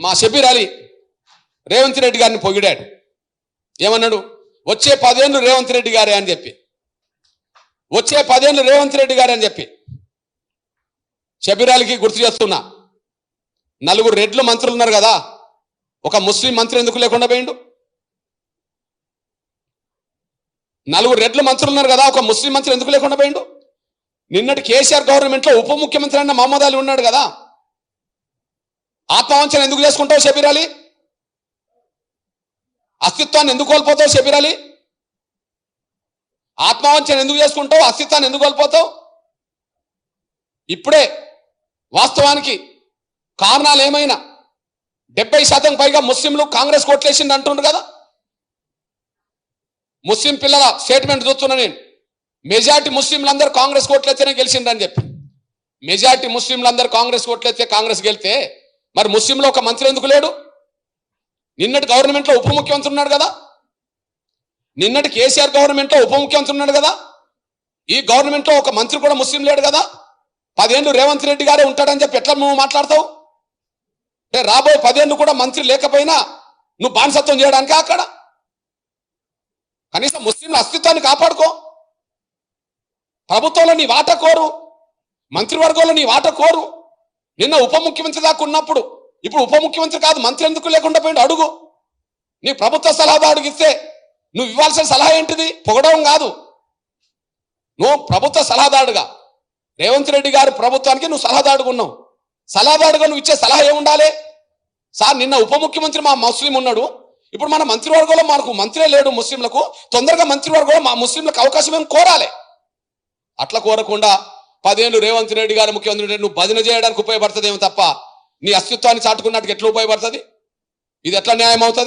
మా షబీర్ అలీ రేవంత్ రెడ్డి గారిని పొగిడాడు. ఏమన్నాడు? వచ్చే 10 ఏళ్ళు రేవంత్ రెడ్డి గారే అని చెప్పి, వచ్చే 10 ఏళ్ళు రేవంత్ రెడ్డి గారే అని చెప్పి షబీర్ అలీకి గుర్తు చేస్తున్నా. 4 రెడ్లు మంత్రులు ఉన్నారు కదా, ఒక ముస్లిం మంత్రి ఎందుకు లేకుండా పోయిండు? 4 రెడ్లు మంత్రులు ఉన్నారు కదా, ఒక ముస్లిం మంత్రి ఎందుకు లేకుండా పోయిండు? నిన్నటి కేసీఆర్ గవర్నమెంట్లో ఉప ముఖ్యమంత్రి అన్న మహమ్మద్ అలీ ఉన్నాడు కదా, ఆత్మవంచన ఎందుకు చేసుకుంటావు షబీర్ అలీ? అస్తిత్వాన్ని ఎందుకు కోల్పోతావు షబీర్ అలీ? ఆత్మవంచన ఎందుకు చేసుకుంటావు? అస్తిత్వాన్ని ఎందుకు కోల్పోతావు? ఇప్పుడే వాస్తవానికి కారణాలు ఏమైనా 70% పైగా ముస్లింలు కాంగ్రెస్ కోట్లేసింది అంటుండ్రు కదా. ముస్లిం పిల్లల స్టేట్మెంట్ చూస్తున్నా నేను. మెజార్టీ ముస్లింలందరూ కాంగ్రెస్ కోట్లయితేనే గెలిచిండ్రని చెప్పి. మెజార్టీ ముస్లింలందరూ కాంగ్రెస్ కోట్లయితే కాంగ్రెస్ గెలితే మరి ముస్లింలో ఒక మంత్రి ఎందుకు లేడు? నిన్నటి గవర్నమెంట్లో ఉప ముఖ్యమంత్రి ఉన్నాడు కదా, నిన్నటి కేసీఆర్ గవర్నమెంట్లో ఉప ముఖ్యమంత్రి ఉన్నాడు కదా, ఈ గవర్నమెంట్లో ఒక మంత్రి కూడా ముస్లిం లేడు కదా. 10 ఏళ్ళు రేవంత్ రెడ్డి గారే ఉంటాడని చెప్పి ఎట్లా నువ్వు మాట్లాడతావు? అంటే రాబోయే 10 ఏళ్ళు కూడా మంత్రి లేకపోయినా నువ్వు బానిసత్వం చేయడానికా? అక్కడ కనీసం ముస్లింల అస్తిత్వాన్ని కాపాడుకో. ప్రభుత్వంలో నీ వాటా కోరు, మంత్రివర్గంలో నీ వాటా కోరు. నిన్న ఉప ముఖ్యమంత్రి దాకా ఉన్నప్పుడు ఇప్పుడు ఉప ముఖ్యమంత్రి కాదు, మంత్రి ఎందుకు లేకుండా పోయిండు అడుగు. నీ ప్రభుత్వ సలహాదారుడికి ఇస్తే నువ్వు ఇవ్వాల్సిన సలహా ఏంటిది? పొగడడం కాదు. నువ్వు ప్రభుత్వ సలహాదారుడుగా రేవంత్ రెడ్డి గారి ప్రభుత్వానికి నువ్వు సలహాదారుడుగా ఉన్నావు. సలహాదారుడుగా నువ్వు ఇచ్చే సలహా ఏముండాలి? సార్ నిన్న ఉప ముఖ్యమంత్రి మా ముస్లిం ఉన్నాడు, ఇప్పుడు మన మంత్రివర్గంలో మనకు మంత్రే లేడు ముస్లింలకు, తొందరగా మంత్రివర్గంలో మా ముస్లింలకు అవకాశం ఏం కోరాలి. అట్లా కోరకుండా 10 ఏళ్ళు రేవంత్ రెడ్డి గారి ముఖ్యమంత్రి నువ్వు భజన చేయడానికి ఉపయోగపడుతుందేమో తప్ప నీ అస్తిత్వాన్ని చాటుకున్నట్టుకు ఎట్లా ఉపయోగపడుతుంది? ఇది ఎట్లా న్యాయం అవుతుంది?